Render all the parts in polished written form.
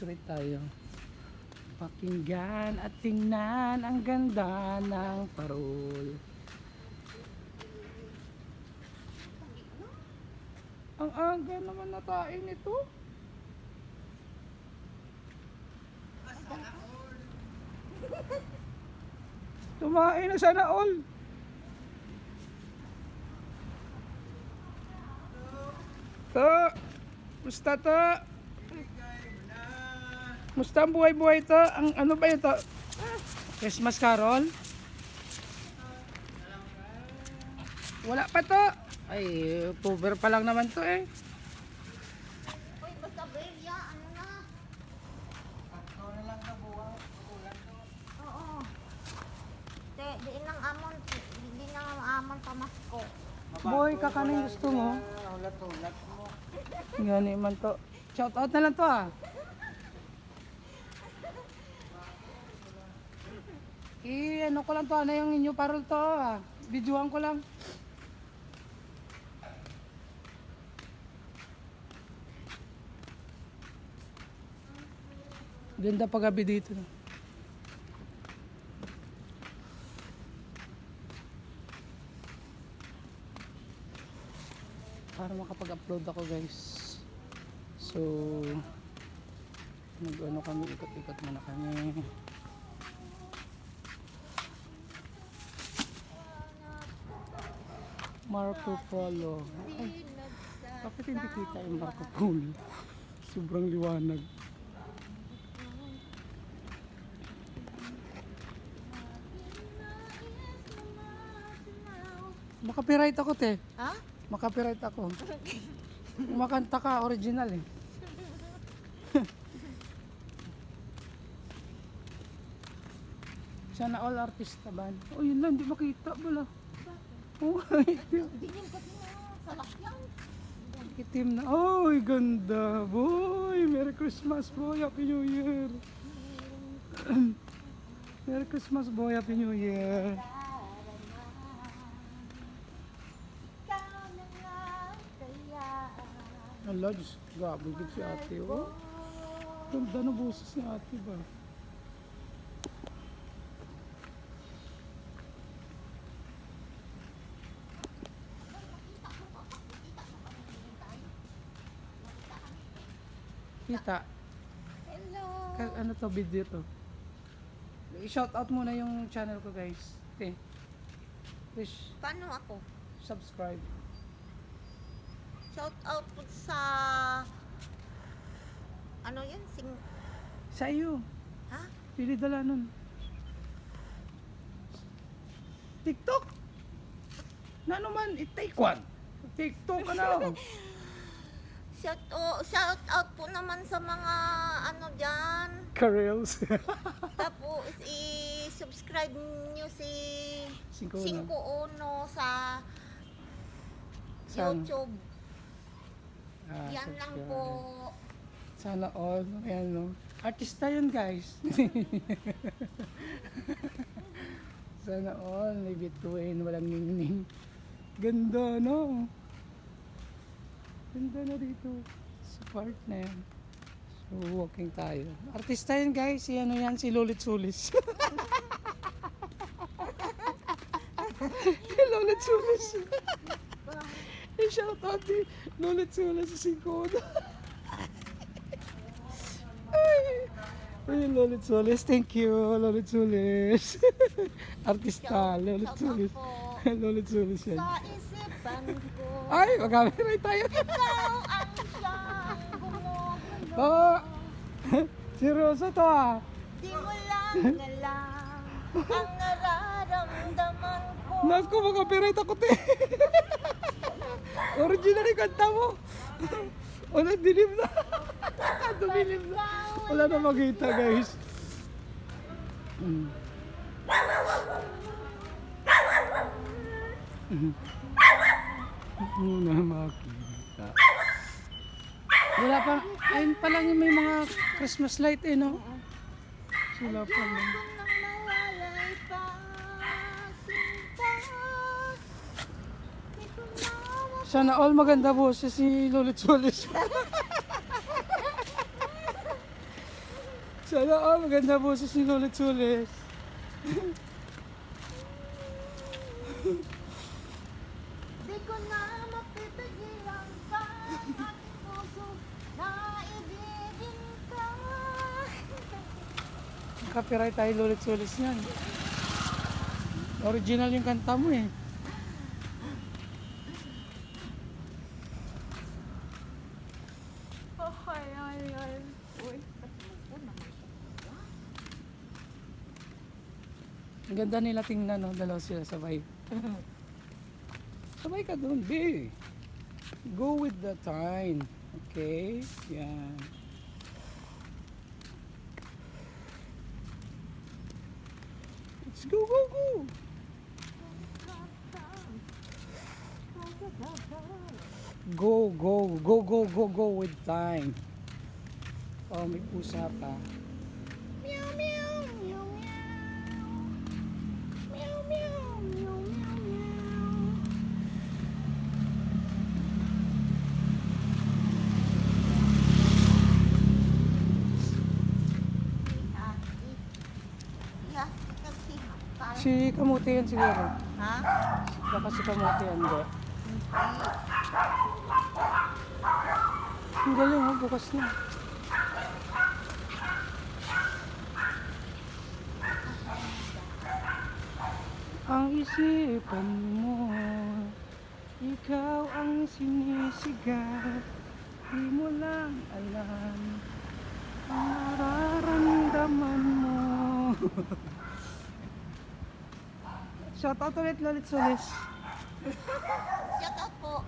Street tayo. Pakinggan at tingnan ang ganda ng parol. Ang aga naman natain ito. Tumain na sana all. To, musta to? Musta ang buhay-buhay to? Ang ano ba ito? Christmas Carol? Wala pa to. Ay, October pa lang naman to eh. Uy, basta Belia, ano na? Ako na lang na buwang ulan to. Oo. Di nang amon, di nang amon pamasko. Boy, kakanin gusto mo? Hulat-hulat mo. Gani man to. Shout out na lang to ah. Ano ko lang to, ano yung inyo parol to ah. Videoan ko lang. Ganda paggabi dito. Para makapag-upload ako guys. So mag-ano kami, ikot-ikot muna kami. Marco Polo. Ay, bakit hindi kita yung Marco Polo? Sobrang liwanag. Makapiright ako te. Ha? Makapiright ako. Kumakanta ka, original eh. Sana all artista ban. Oh yun lang, hindi makita bala. Oh, itim. Dinimkat mo sa lakyan. Itim na. Oh, ganda. Boy, Merry Christmas boy. Happy New Year. Merry Christmas boy. Happy New Year. Ikaw na nga kaya. Ala, Diyos, grabe gid si ate. Oh. Ganda na boses ni ate ba? Kita. Hello. Ano to, video to? I-shout out muna yung channel ko guys. Okay. Please Paano ako? subscribe. Shout out po sa... Ano yun? Sa iyo. Ha? Pili dala nun. TikTok. Na naman, i-take one. TikTok ka na. Shout out po naman sa mga ano dyan. Careers. Tapos i-subscribe nyo si 5-1. 5-1 sa Saan? YouTube. Ah, Yan lang subscribe. po. Sana all. Ayan no. Artista yun guys. Sana all. May bituin. Walang ningning. Ganda no. Ganda na dito. Sa part na yan. So walking tayo. Artista yun guys. Si ano yan. Si Lolit Sulis. Lolit Sulis. I-shout out ni Lolit Sulis sa 5-1. Ay, Lolit Solis, thank you, Lolit Solis. Artista, Lolit Shout out Solis. po Lolit Solis yan. sa isipan ko. Ay, mag-copyright tayo. Ikaw ang siyang gumugulo. Oh, seryoso to ah. Di mo lang alam ang nararamdaman ko. Naku, mag-copyright ako te. Original yung kanta mo. O, nagdilim na. Dumilim na. Wala na makita guys. Muna makita. Wala pa. Ayun pa lang yung may mga Christmas light eh no. Wala pa lang. Nang nawalay pa sinta. Di ko na Sana all maganda boses si Lolit Solis. Sana all, maganda boses ni Lolit Solis. Di ko na mapipigilan ka, aking puso na ibigin ka. Copyright tayo Lolit Solis niyan. Original yung kanta mo eh. Oh, ay. Uy, naman. Ang ganda nila tingnan, no? Dalawa sila sabay. Sabay ka doon, B. Go with the time. Okay? Yan. Let's go, go, go! Go, go, go, go, go, go with time. Oh, may pusa pa. Meow, meow, meow, meow. Meow, meow, meow, meow, meow. Si Kamuti yan siguro. Ha? Baka si Kamuti yan, hindi. Ang galing, oh, bukas na. Ang isipan mo, ikaw ang sinisigaw. Di mo lang alam ang nararamdaman mo. Shout out ulit Lolit Solis. Shout out po.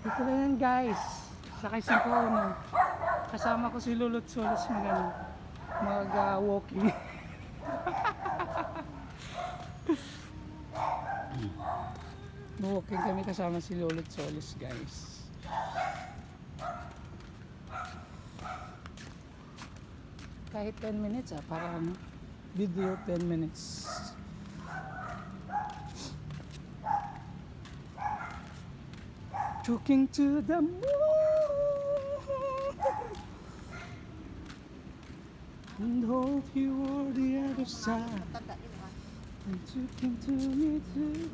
Dito na yan guys. Sakay 5-1. Kasama ko si Lolit Solis mag-walking. Walking kami kasama si Lolit Solis guys. Kahit 10 minutes para ano, video 10 minutes. Talking to the moon and hope you are the other side. Tanda din ba? And talking to me too.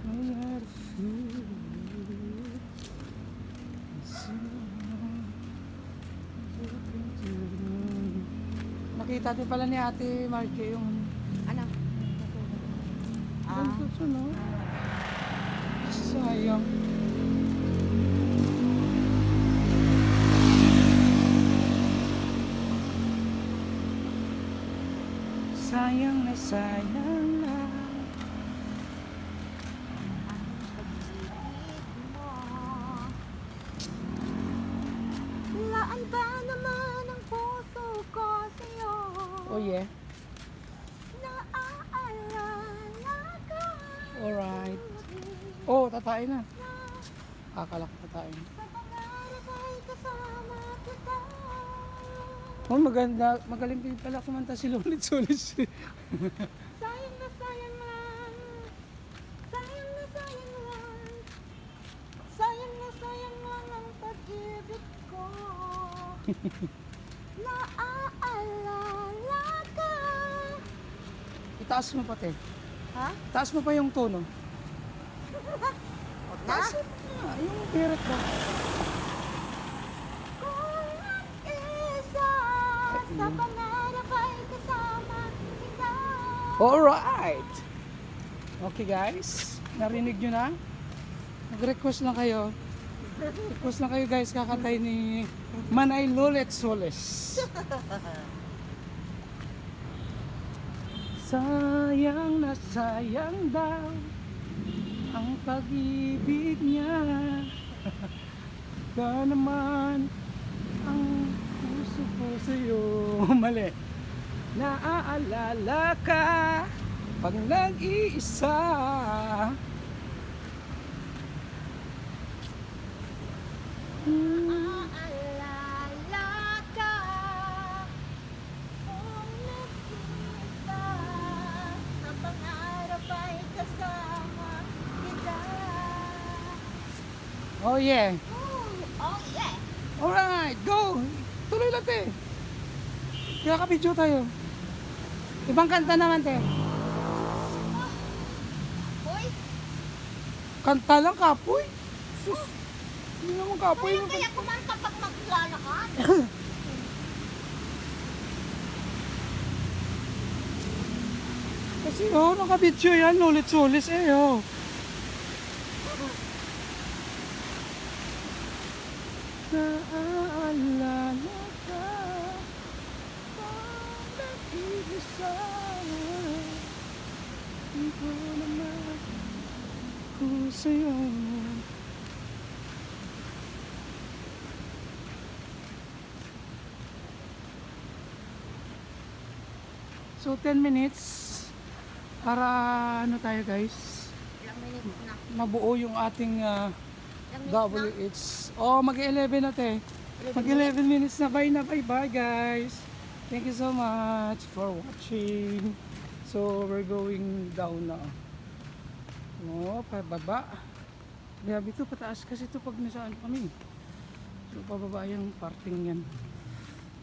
I had a feeling. Nakita din pala ni Ate Margie yung Ano? ganito siya, no? Sayang. Sayang na sayang na. Laan ba naman ang puso ko sa'yo? Oh yeah. Naaalala ka. Alright. Oh, tatay na. Akala ko tatay na. Sa pangarap ay kasama kita. Oh, maganda. Magaling din pala kumanta si Lolit Solis. Sayang na sayang lang. Sayang na sayang lang. Sayang na sayang lang ang pag-ibig ko. Naaalala ka. Itaas mo pati. Ha? Taas mo pa yung tono. Na? Taas mo pa. Yung birit mo. Kung mag-isa sa pangarap ay kasama kita. Alright. Okay guys. Narinig nyo na? Mag-request lang kayo. Request lang kayo guys. Kakantay ni Manay Lolit Solis. Sayang na sayang daw ang pag-ibig niya. Ba naman ang puso ko sa'yo. Mali. Naaalala ka pag nag-iisa. Naaalala ka. Kung nag-isa sa pangarap ay kasama kita. Oh yeah. Oh yeah. Alright, go! te. Kaya ka-video tayo. Ibang kanta naman, te. Hoy, Kanta lang, kapoy. Sus. Hindi naman kapoy. kaya kumanta pag maglalakad. Kasi naka-video yan. Lulit-sulis Naalala ka pag nag-iisa. Di ko naman ko sa'yo. So 10 minutes para ano tayo guys, Ilang minutes na. mabuo yung ating Ilang minutes WH. Oh, mag-11 na te. Mag-11 minutes na. Bye na. Bye guys. Thank you so much for watching. So, we're going down na. Oh, pababa. Grabe ito, pataas kasi ito pag nasaan kami. So, pababa yung parting yan.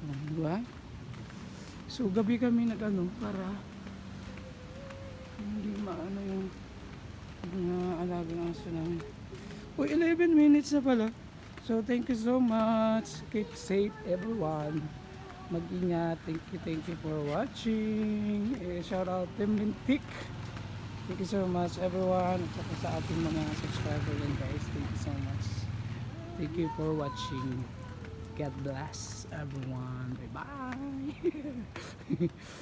Oh, diba? So, gabi kami nag-ano para hindi maano yung mga alagang aso namin. Uy, 11 minutes na pala. So, thank you so much. Keep safe, everyone. Mag-ingat. Thank you for watching. Shout out Team Lintik. Thank you so much, everyone. At saka sa ating mga subscriber yan, guys. Thank you so much. Thank you for watching. God bless, everyone. Bye-bye.